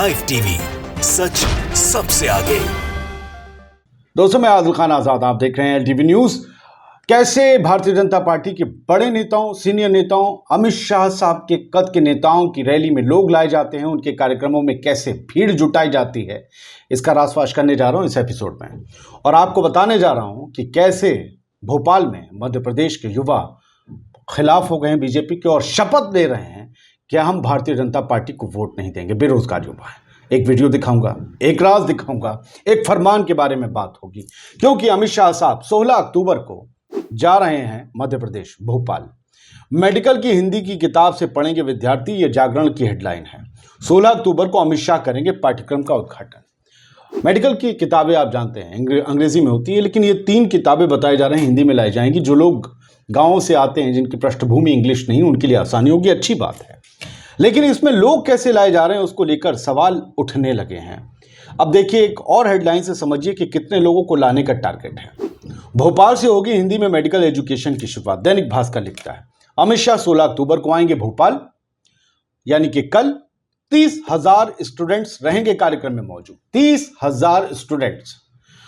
Live TV, सच सबसे आगे। दोस्तों, मैं आदिल खान आजाद, आप देख रहे हैं एलटीवी न्यूज। कैसे भारतीय जनता पार्टी के बड़े नेताओं, सीनियर नेताओं, अमित शाह साहब के कद के नेताओं की रैली में लोग लाए जाते हैं, उनके कार्यक्रमों में कैसे भीड़ जुटाई जाती है, इसका रासपाश करने जा रहा हूं इस एपिसोड में। और आपको बताने जा रहा हूं कि कैसे भोपाल में मध्य प्रदेश के युवा खिलाफ हो गए हैं बीजेपी के और शपथ ले रहे हैं कि हम भारतीय जनता पार्टी को वोट नहीं देंगे। बेरोजगार युवा है। एक वीडियो दिखाऊंगा, एक राज दिखाऊंगा, एक फरमान के बारे में बात होगी, क्योंकि अमित शाह साहब 16 अक्टूबर को जा रहे हैं मध्य प्रदेश भोपाल। मेडिकल की हिंदी की किताब से पढ़ेंगे विद्यार्थी, ये जागरण की हेडलाइन है। 16 अक्टूबर को अमित शाह करेंगे पाठ्यक्रम का उद्घाटन। मेडिकल की किताबें आप जानते हैं अंग्रेजी में होती है, लेकिन ये 3 किताबें बताई जा रहे हैं हिंदी में लाई जाएंगी। जो लोग गाँव से आते हैं, जिनकी पृष्ठभूमि इंग्लिश नहीं, उनके लिए आसानी होगी, अच्छी बात है। लेकिन इसमें लोग कैसे लाए जा रहे हैं, उसको लेकर सवाल उठने लगे हैं। अब देखिए, एक और हेडलाइन से समझिए कि कितने लोगों को लाने का टारगेट है। भोपाल से होगी हिंदी में मेडिकल एजुकेशन की शुरुआत। दैनिक भास्कर लिखता है, अमित शाह 16 अक्टूबर को आएंगे भोपाल, यानी कि कल। 30,000 स्टूडेंट्स रहेंगे कार्यक्रम में मौजूद। 30,000 स्टूडेंट्स।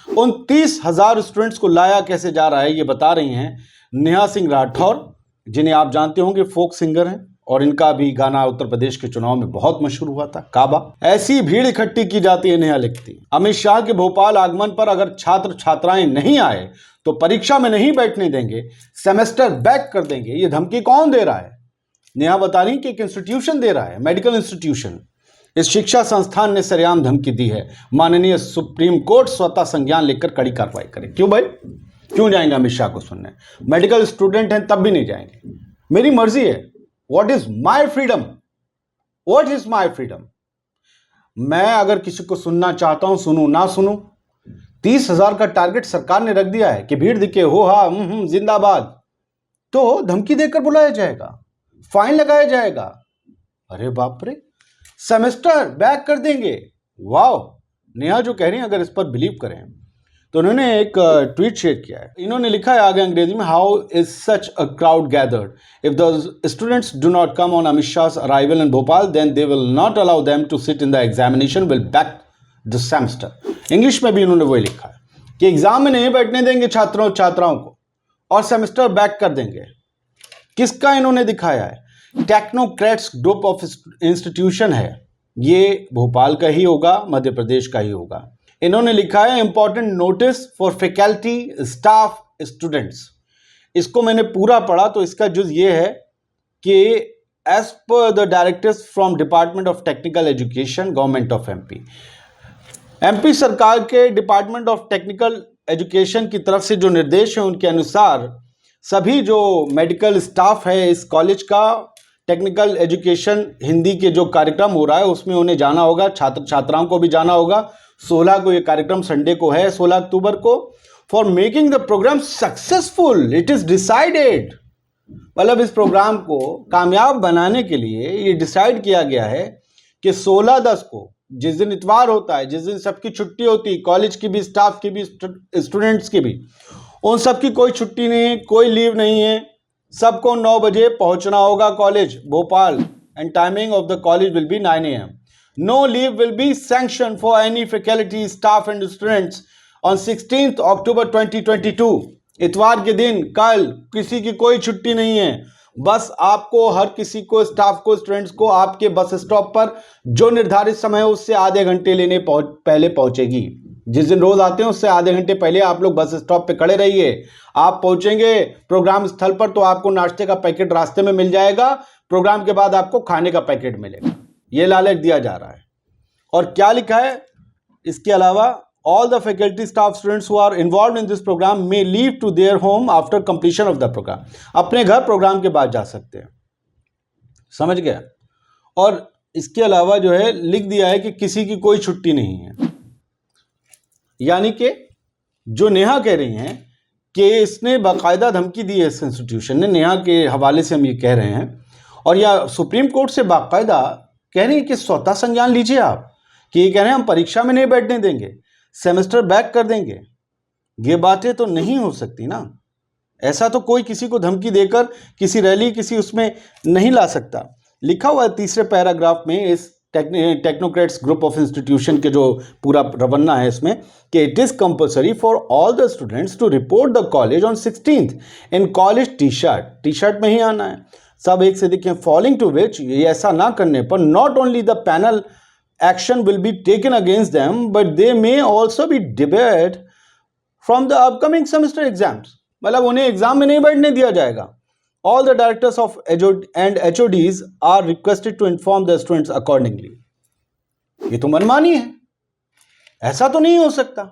उन 30,000 स्टूडेंट्स को लाया कैसे जा रहा है, ये बता रही हैं नेहा सिंह राठौर, जिन्हें आप जानते होंगे, फोक सिंगर हैं, और इनका भी गाना उत्तर प्रदेश के चुनाव में बहुत मशहूर हुआ था, काबा। ऐसी भीड़ इकट्ठी की जाती है, नेहा लिखती। अमित शाह के भोपाल आगमन पर अगर छात्र छात्राएं नहीं आए तो परीक्षा में नहीं बैठने देंगे, सेमेस्टर बैक कर देंगे। ये धमकी कौन दे रहा है? नेहा बता रही कि एक इंस्टीट्यूशन दे रहा है, मेडिकल इंस्टीट्यूशन। इस शिक्षा संस्थान ने सरेआम धमकी दी है। माननीय सुप्रीम कोर्ट स्वतः संज्ञान लेकर कड़ी कार्रवाई करे। क्यों भाई, क्यों जाएंगे अमित शाह को सुनने? मेडिकल स्टूडेंट हैं तब भी नहीं जाएंगे। मेरी मर्जी है। What is my freedom? What is my freedom? मैं अगर किसी को सुनना चाहता हूं, सुनूं ना सुनूं। 30,000 का टारगेट सरकार ने रख दिया है कि भीड़ दिखे, हो हा जिंदाबाद, तो धमकी देकर बुलाया जाएगा, फाइन लगाया जाएगा। अरे बाप रे, सेमेस्टर बैक कर देंगे। वाह, नेहा जो कह रही हैं, अगर इस पर बिलीव करें तो उन्होंने एक ट्वीट शेयर किया है। इन्होंने लिखा है आगे अंग्रेजी में, how is such a crowd gathered if the students do not come on Amit Shah's arrival in Bhopal, then they will not allow them to sit in the examination, will back the semester. English में भी इन्होंने वही लिखा है कि exam में नहीं बैठने देंगे छात्रों छात्राओं को और सेमेस्टर बैक कर देंगे। किसका इन्होंने दिखाया है? टेक्नोक्रेट्स ग्रुप ऑफ इंस्टीट्यूशन है। ये भोपाल का ही होगा, मध्य प्रदेश का ही होगा। इन्होंने लिखा है, important notice for faculty staff students. इसको मैंने पूरा पढ़ा तो इसका जुज ये है कि as per the directors from department of technical education, government of MP सरकार के डिपार्टमेंट ऑफ टेक्निकल एजुकेशन की तरफ से जो निर्देश है, उनके अनुसार सभी जो मेडिकल स्टाफ है इस कॉलेज का, टेक्निकल एजुकेशन हिंदी के जो कार्यक्रम हो रहा है उसमें उन्हें जाना होगा, छात्र छात्राओं को भी जाना होगा। 16 को ये कार्यक्रम संडे को है, 16 अक्टूबर को। For making the programme successful it is decided, मतलब इस प्रोग्राम को कामयाब बनाने के लिए ये डिसाइड किया गया है कि 16/10 को, जिस दिन इतवार होता है, जिस दिन सबकी छुट्टी होती है, कॉलेज की भी, स्टाफ की भी, स्टूडेंट्स की भी, उन सबकी कोई छुट्टी नहीं है, कोई लीव नहीं है। सबको 9 बजे पहुंचना होगा college Bhopal, and timing of the college will be 9 AM। No leave will be sanctioned for any faculty, staff and students on 16th October 2022। इतवार के दिन, कल, किसी की कोई छुट्टी नहीं है। बस आपको, हर किसी को, स्टाफ को, स्टूडेंट्स को आपके बस स्टॉप पर जो निर्धारित समय है उससे आधे घंटे लेने पहले पहुंचेगी। जिस दिन रोज आते हैं उससे आधे घंटे पहले आप लोग बस स्टॉप पे खड़े रहिए। आप पहुंचेंगे प्रोग्राम स्थल पर तो आपको नाश्ते का पैकेट रास्ते में मिल जाएगा। प्रोग्राम के बाद आपको खाने का पैकेट मिलेगा। ये लालच दिया जा रहा है। और क्या लिखा है इसके अलावा, all the faculty, staff, students who are involve in this programme may leave to their home after completion of the programme. अपने घर प्रोग्राम के बाद जा सकते हैं। समझ गया? और इसके अलावा जो है लिख दिया है कि किसी की कोई छुट्टी नहीं है। यानी कि जो नेहा कह रही हैं कि इसने बाकायदा धमकी दी है इस इंस्टीट्यूशन ने, नेहा के हवाले से हम ये कह रहे हैं, और या सुप्रीम कोर्ट से बाकायदा कह रही है कि स्वतः संज्ञान लीजिए आप, कि ये कह रहे हैं हम परीक्षा में नहीं बैठने देंगे, सेमेस्टर बैक कर देंगे। ये बातें तो नहीं हो सकती ना। ऐसा तो कोई किसी को धमकी देकर किसी रैली, किसी उसमें नहीं ला सकता। लिखा हुआ है तीसरे पैराग्राफ में इस टेक्नोक्रेट्स ग्रुप ऑफ इंस्टीट्यूशन के जो पूरा रवन्ना है इसमें कि it is compulsory for all the students to report the college on 16th in college T shirt में ही आना है, सब एक से दिखें। फॉलोइंग टू विच, ये ऐसा ना करने पर not only the panel action will be taken against them but they may also be debate from the upcoming semester exams, मतलब उन्हें एग्जाम में नहीं बैठने दिया जाएगा। All the directors of and HODs are requested to inform the students accordingly. ये तो मनमानी है, ऐसा तो नहीं हो सकता,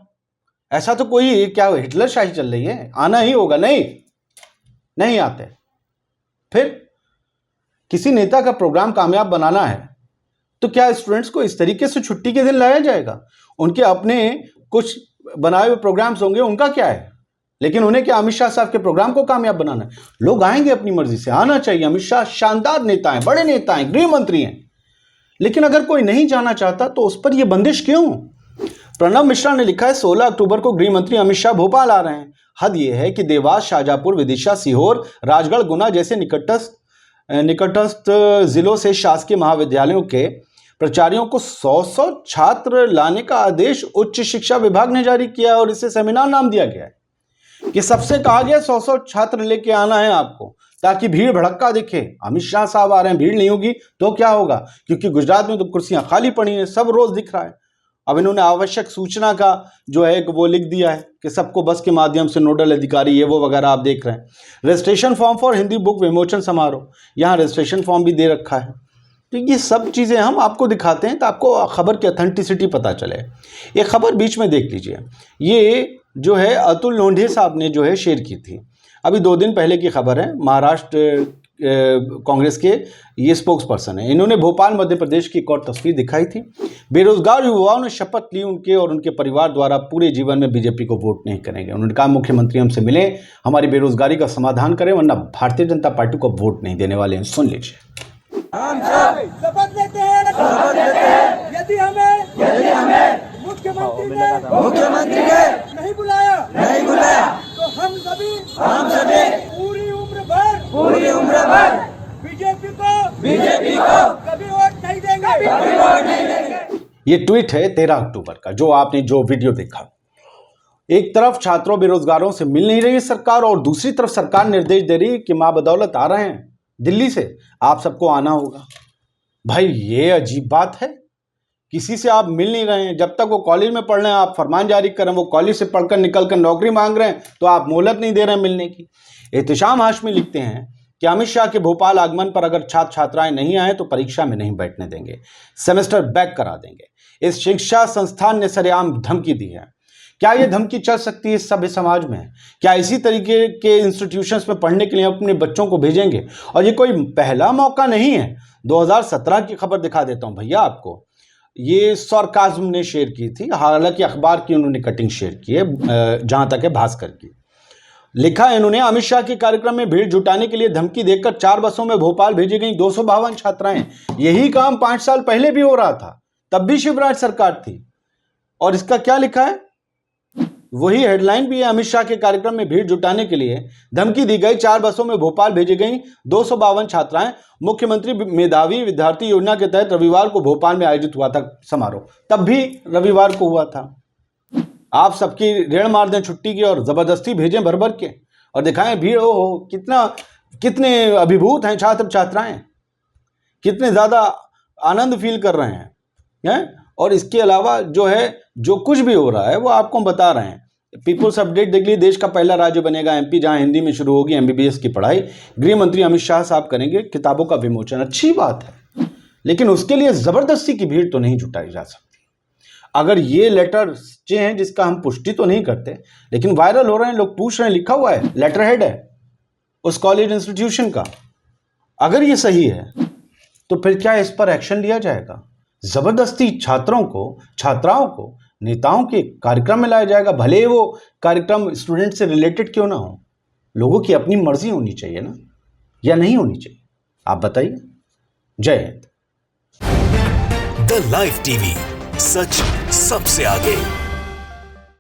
ऐसा तो कोई क्या हिटलर शाही चल रही है, आना ही होगा। नहीं आते। फिर किसी नेता का प्रोग्राम कामयाब बनाना है तो क्या स्टूडेंट्स को इस तरीके से छुट्टी के दिन लाया जाएगा? उनके अपने कुछ बनाए हुए प्रोग्राम्स होंगे, उनका क्या है, लेकिन उन्हें क्या अमित शाह साहब के प्रोग्राम को कामयाब बनाना है? लोग आएंगे अपनी मर्जी से, आना चाहिए। अमित शाह शानदार नेता हैं, बड़े नेता हैं, गृह मंत्री हैं, लेकिन अगर कोई नहीं जाना चाहता तो उस पर यह बंदिश क्यों? प्रणब मिश्रा ने लिखा है 16 अक्टूबर को गृह मंत्री अमित शाह भोपाल आ रहे हैं। हद यह है कि देवास, शाहजहांपुर, विदिशा, सीहोर, राजगढ़, गुना जैसे निकटस्थ जिलों से शासकीय महाविद्यालयों के प्राचार्यों को 100 छात्र लाने का आदेश उच्च शिक्षा विभाग ने जारी किया और इसे सेमिनार नाम दिया गया है कि सबसे कहा गया 100 छात्र लेके आना है आपको, ताकि भीड़ भड़क्का दिखे। अमित शाह साहब आ रहे हैं, भीड़ नहीं होगी तो क्या होगा? क्योंकि गुजरात में तो कुर्सियां खाली पड़ी हैं, सब रोज दिख रहा है। अब इन्होंने आवश्यक सूचना का जो है वो लिख दिया है कि सबको बस के माध्यम से नोडल अधिकारी ये वो वगैरह आप देख रहे हैं। Registration form for Hindi book विमोचन समारोह, यहाँ रजिस्ट्रेशन फॉर्म भी दे रखा है। तो ये सब चीज़ें हम आपको दिखाते हैं तो आपको खबर की ऑथेंटिसिटी पता चले। एक खबर बीच में देख लीजिए, ये जो है अतुल लोंढे साहब ने जो है शेयर की थी, अभी 2 दिन पहले की खबर है। महाराष्ट्र कांग्रेस के ये स्पोक्स पर्सन है, इन्होंने भोपाल मध्य प्रदेश की एक और तस्वीर दिखाई थी। बेरोजगार युवाओं ने शपथ ली उनके और उनके परिवार द्वारा पूरे जीवन में बीजेपी को वोट नहीं करेंगे। उन्होंने कहा मुख्यमंत्री हमसे मिले, हमारी बेरोजगारी का समाधान करें, वरना भारतीय जनता पार्टी को वोट नहीं देने वाले हैं। सुन लीजिए। हम शपथ लेते हैं यदि हमें मुख्यमंत्री ने नहीं बुलाया तो हम सभी पूरी उम्र भर बीजेपी को कभी वोट नहीं देंगे। ये ट्वीट है 13 अक्टूबर का, जो आपने जो वीडियो देखा। एक तरफ छात्रों बेरोजगारों से मिल नहीं रही है सरकार और दूसरी तरफ सरकार निर्देश दे रही है कि मां बदौलत आ रहे हैं दिल्ली से, आप सबको आना होगा। भाई ये अजीब बात है, किसी से आप मिल नहीं रहे हैं। जब तक वो कॉलेज में पढ़ रहे हैं आप फरमान जारी कर रहे हैं, वो कॉलेज से पढ़कर निकलकर नौकरी मांग रहे हैं तो आप मोहलत नहीं दे रहे हैं मिलने की। एहतिशाम हाशमी लिखते हैं कि अमित शाह के भोपाल आगमन पर अगर छात्र छात्राएं नहीं आए तो परीक्षा में नहीं बैठने देंगे, सेमेस्टर बैक करा देंगे। इस शिक्षा संस्थान ने सरेआम धमकी दी है। क्या ये धमकी चल सकती है सभ्य समाज में? क्या इसी तरीके के इंस्टीट्यूशंस में पढ़ने के लिए अपने बच्चों को भेजेंगे? और ये कोई पहला मौका नहीं है। 2017 की खबर दिखा देता हूं भैया आपको, ये सरकाज़्म ने शेयर की थी, हालांकि अखबार की उन्होंने कटिंग शेयर की है, जहां तक है भास्कर की। लिखा है इन्होंने, अमित शाह के कार्यक्रम में भीड़ जुटाने के लिए धमकी देकर 4 बसों में भोपाल भेजी गई 252 छात्राएं। यही काम 5 साल पहले भी हो रहा था, तब भी शिवराज सरकार थी। और इसका क्या लिखा है, वही हेडलाइन भी है, अमित शाह के कार्यक्रम में भीड़ जुटाने के लिए धमकी दी गई, 4 बसों में भोपाल भेजी गई 252 छात्राएं। मुख्यमंत्री मेधावी विद्यार्थी योजना के तहत रविवार को भोपाल में आयोजित हुआ था समारोह, तब भी रविवार को हुआ था। आप सबकी रेड़ मार दें छुट्टी की और जबरदस्ती भेजें भर भर के और दिखाएं भीड़, हो कितने अभिभूत हैं छात्र छात्राएं, कितने ज्यादा आनंद फील कर रहे हैं। और इसके अलावा जो है जो कुछ भी हो रहा है वो आपको हम बता रहे हैं। पीपुल्स अपडेट देख लीजिए, देश का पहला राज्य बनेगा एमपी जहां हिंदी में शुरू होगी MBBS की पढ़ाई। गृह मंत्री अमित शाह साहब करेंगे किताबों का विमोचन। अच्छी बात है, लेकिन उसके लिए जबरदस्ती की भीड़ तो नहीं जुटाई जा सकती। अगर ये लेटर हैं जिसका हम पुष्टि तो नहीं करते, लेकिन वायरल हो रहे हैं, लोग पूछ रहे हैं, लिखा हुआ है, लेटर हेड है उस कॉलेज इंस्टीट्यूशन का, अगर ये सही है तो फिर क्या इस पर एक्शन लिया जाएगा? जबरदस्ती छात्राओं को नेताओं के कार्यक्रम में लाया जाएगा, भले वो कार्यक्रम स्टूडेंट से रिलेटेड क्यों ना हो। लोगों की अपनी मर्जी होनी चाहिए ना, या नहीं होनी चाहिए? आप बताइए। जय हिंद। द लाइव टीवी, सच सबसे आगे।